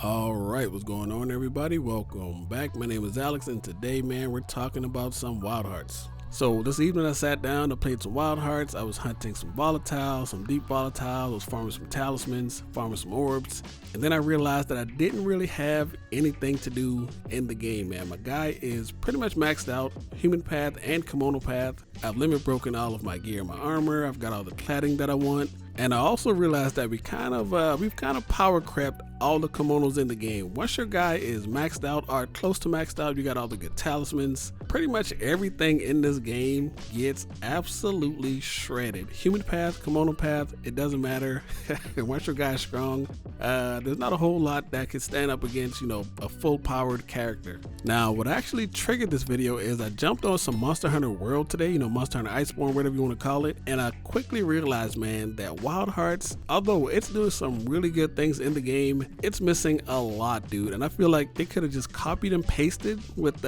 Alright, what's going on everybody? Welcome back. My name is Alex and today, man, we're talking about some wild hearts. So this evening I sat down to play some wild hearts. I was hunting some volatile, some deep volatile, I was farming some talismans, farming some orbs, and then I realized that I didn't really have anything to do in the game, man. My guy is pretty much maxed out, human path and kimono path. I've limit broken all of my gear, my armor, I've got all the cladding that I want. And I also realized that we've kind of power crept all the kimonos in the game. Once your guy is maxed out or close to maxed out, you got all the good talismans. Pretty much everything in this game gets absolutely shredded. Human path, kimono path, it doesn't matter. Once your guy's strong, there's not a whole lot that can stand up against, a full powered character. Now, what actually triggered this video is I jumped on some Monster Hunter World today, Monster Hunter Iceborne, whatever you want to call it. And I quickly realized, man, that Wild Hearts, although it's doing some really good things in the game, it's missing a lot, dude. And I feel like they could have just copied and pasted with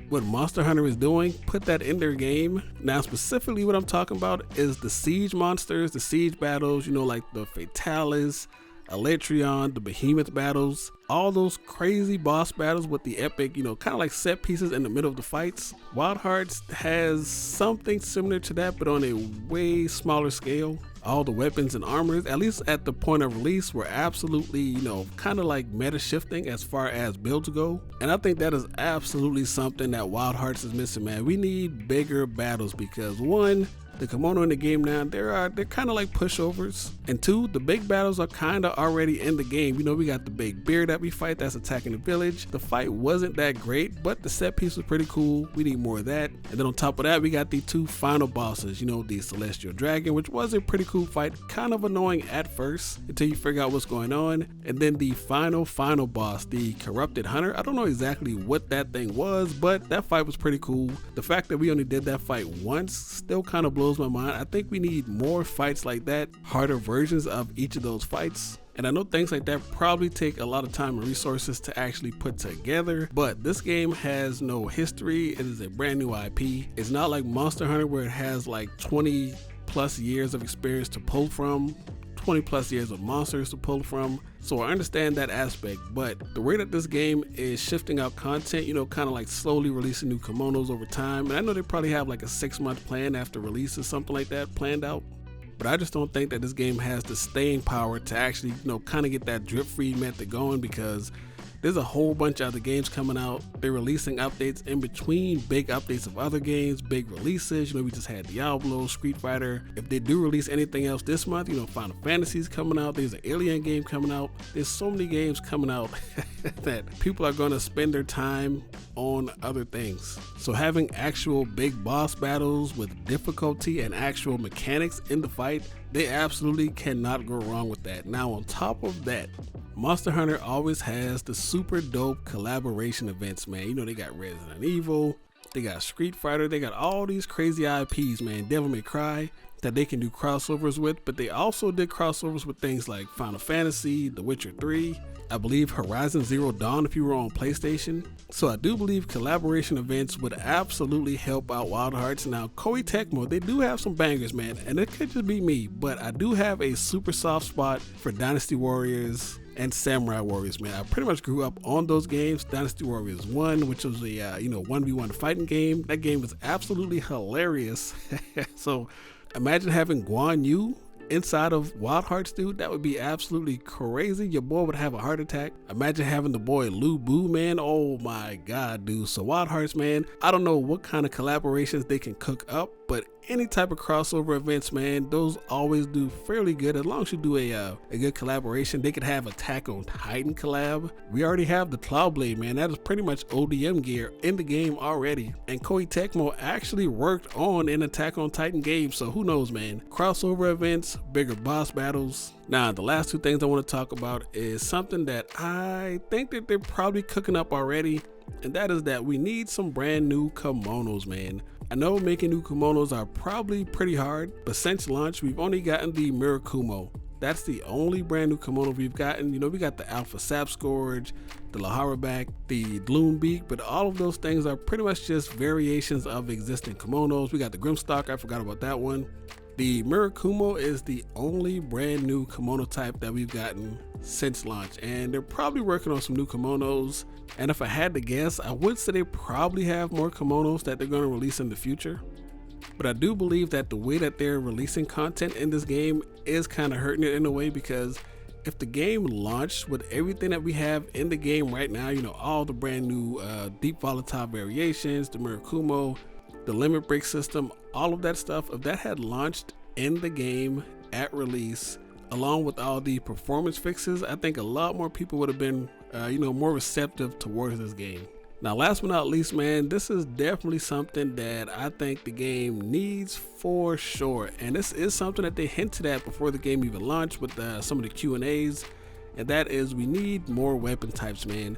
what Monster Hunter is doing, put that in their game. Now, specifically what I'm talking about is the siege monsters, the siege battles, like the Fatalis, Elytrion, the Behemoth battles, all those crazy boss battles with the epic, kind of like set pieces in the middle of the fights. Wild Hearts has something similar to that, but on a way smaller scale. All the weapons and armors, at least at the point of release, were absolutely, kind of like meta shifting as far as builds go. And I think that is absolutely something that Wild Hearts is missing, man. We need bigger battles because one, the kimono in the game now, they're kind of like pushovers. And two, the big battles are kind of already in the game. We got the big bear that we fight that's attacking the village. The fight wasn't that great, but the set piece was pretty cool. We need more of that. And then on top of that, we got the two final bosses, the celestial dragon, which was a pretty cool fight. Kind of annoying at first until you figure out what's going on. And then the final boss, the corrupted hunter. I don't know exactly what that thing was, but that fight was pretty cool. The fact that we only did that fight once still kind of blows my mind. I think we need more fights like that, harder versions of each of those fights. And I know things like that probably take a lot of time and resources to actually put together, but this game has no history. It is a brand new IP. It's not like Monster Hunter where it has like 20 plus years of experience to pull from, 20 plus years of monsters to pull from. So I understand that aspect, but the way that this game is shifting out content, kind of like slowly releasing new kimonos over time. And I know they probably have like a 6-month plan after release or something like that planned out. But I just don't think that this game has the staying power to actually, kind of get that drip feed method going, because there's a whole bunch of other games coming out. They're releasing updates in between big updates of other games, big releases. We just had Diablo, Street Fighter. If they do release anything else this month, Final Fantasy's coming out. There's an Alien game coming out. There's so many games coming out that people are going to spend their time on other things. So having actual big boss battles with difficulty and actual mechanics in the fight, they absolutely cannot go wrong with that. Now, on top of that, Monster Hunter always has the super dope collaboration events, man. They got Resident Evil, they got Street Fighter, they got all these crazy IPs, man. Devil May Cry, that they can do crossovers with, but they also did crossovers with things like Final Fantasy, The Witcher 3, I believe Horizon Zero Dawn if you were on PlayStation. So I do believe collaboration events would absolutely help out Wild Hearts. Now, Koei Tecmo, they do have some bangers, man, and it could just be me, but I do have a super soft spot for Dynasty Warriors and Samurai Warriors, man. I pretty much grew up on those games. Dynasty Warriors 1, which was a 1v1 fighting game. That game was absolutely hilarious. So imagine having Guan Yu inside of Wild Hearts, dude. That would be absolutely crazy. Your boy would have a heart attack. Imagine having the boy Lu Bu, man. Oh my god, dude. So Wild Hearts, man, I don't know what kind of collaborations they can cook up, but any type of crossover events, man, those always do fairly good. As long as you do a good collaboration. They could have Attack on Titan collab. We already have the Cloudblade, man. That is pretty much ODM gear in the game already. And Koei Tecmo actually worked on an Attack on Titan game, so who knows, man. Crossover events, bigger boss battles. Now, the last two things I want to talk about is something that I think that they're probably cooking up already, and that is that we need some brand new kimonos, man. I know making new kimonos are probably pretty hard, but since launch, we've only gotten the Mirakumo. That's the only brand new kimono we've gotten. We got the Alpha Sap Scourge, the Lahara back, the Gloom Beak, but all of those things are pretty much just variations of existing kimonos. We got the Grimstalker, I forgot about that one. The Murakumo is the only brand new kimono type that we've gotten since launch, and they're probably working on some new kimonos. And if I had to guess, I would say they probably have more kimonos that they're going to release in the future. But I do believe that the way that they're releasing content in this game is kind of hurting it in a way, because if the game launched with everything that we have in the game right now, you know, all the brand new deep volatile variations, the Murakumo, the limit break system, all of that stuff, if that had launched in the game at release, along with all the performance fixes, I think a lot more people would have been, more receptive towards this game. Now, last but not least, man, this is definitely something that I think the game needs for sure. And this is something that they hinted at before the game even launched with some of the Q&As. And that is, we need more weapon types, man.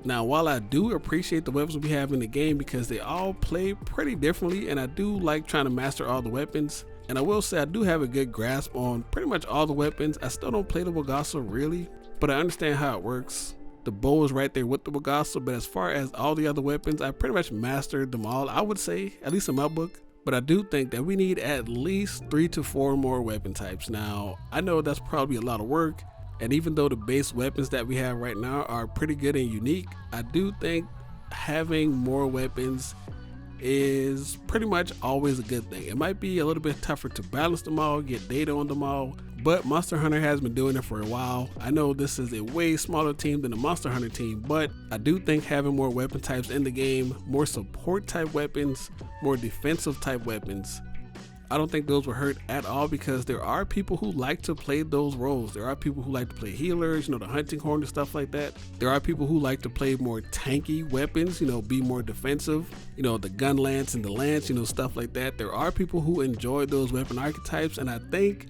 Now, while I do appreciate the weapons we have in the game because they all play pretty differently, and I do like trying to master all the weapons, and I will say I do have a good grasp on pretty much all the weapons. I still don't play the Wagasso really, but I understand how it works. The bow is right there with the Wagasso, but as far as all the other weapons, I pretty much mastered them all, I would say, at least in my book. But I do think that we need at least 3 to 4 more weapon types. Now, I know that's probably a lot of work, and even though the base weapons that we have right now are pretty good and unique, I do think having more weapons is pretty much always a good thing. It might be a little bit tougher to balance them all, get data on them all, but Monster Hunter has been doing it for a while. I know this is a way smaller team than the Monster Hunter team, but I do think having more weapon types in the game, more support type weapons, more defensive type weapons, I don't think those will hurt at all, because there are people who like to play those roles. There are people who like to play healers, the hunting horn and stuff like that. There are people who like to play more tanky weapons, be more defensive, the gun lance and the lance, stuff like that. There are people who enjoy those weapon archetypes, and I think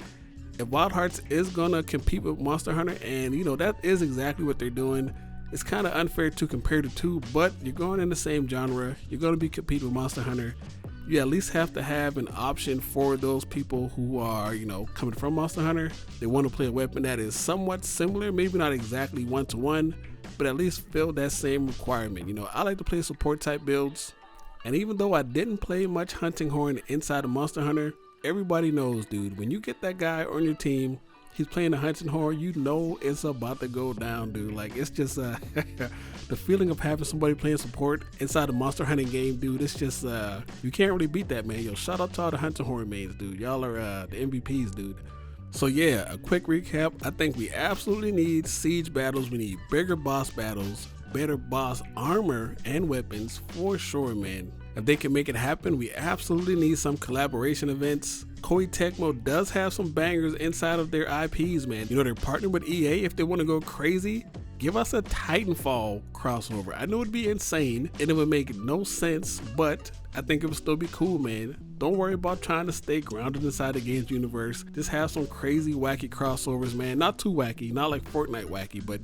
if Wild Hearts is gonna compete with Monster Hunter, and that is exactly what they're doing, it's kind of unfair to compare the two, but you're going in the same genre, you're going to be competing with Monster Hunter. You at least have to have an option for those people who are, coming from Monster Hunter. They want to play a weapon that is somewhat similar, maybe not exactly one-to-one, but at least fill that same requirement. I like to play support type builds, and even though I didn't play much hunting horn inside of Monster Hunter, everybody knows, dude, when you get that guy on your team, he's playing the hunting horn, it's about to go down, dude. Like, it's just the feeling of having somebody playing support inside a monster hunting game, dude. It's just you can't really beat that, man. Yo, shout out to all the hunting horn mains, dude. Y'all are the MVPs, dude. So yeah, a quick recap. I think we absolutely need siege battles. We need bigger boss battles, better boss armor and weapons for sure, man. If they can make it happen, we absolutely need some collaboration events. Koei Tecmo does have some bangers inside of their IPs, man. They're partnering with EA. If they want to go crazy, give us a Titanfall crossover. I know it'd be insane and it would make no sense, but I think it would still be cool, man. Don't worry about trying to stay grounded inside the game's universe. Just have some crazy wacky crossovers, man. Not too wacky, not like Fortnite wacky, but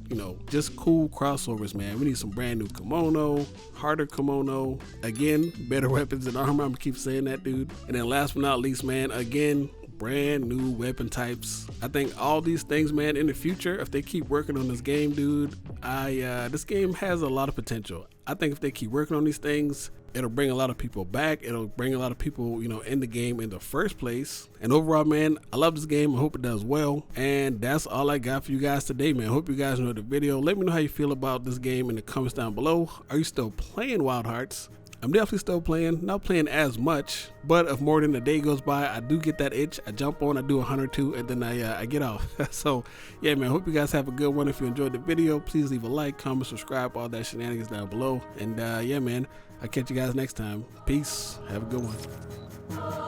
just cool crossovers, man. We need some brand new kimono, harder kimono, again, better weapons and armor. I'm gonna keep saying that, dude. And then last but not least, man, again, brand new weapon types. I think all these things, man, in the future, if they keep working on this game, dude, this game has a lot of potential. I think if they keep working on these things, it'll bring a lot of people back. It'll bring a lot of people, in the game in the first place. And overall, man, I love this game. I hope it does well. And that's all I got for you guys today, man. Hope you guys enjoyed the video. Let me know how you feel about this game in the comments down below. Are you still playing Wild Hearts? I'm definitely still playing, not playing as much, but if more than a day goes by, I do get that itch. I jump on, I do a hunt or two, and then I get off. So yeah, man, hope you guys have a good one. If you enjoyed the video, please leave a like, comment, subscribe, all that shenanigans down below. And yeah, man, I'll catch you guys next time. Peace. Have a good one.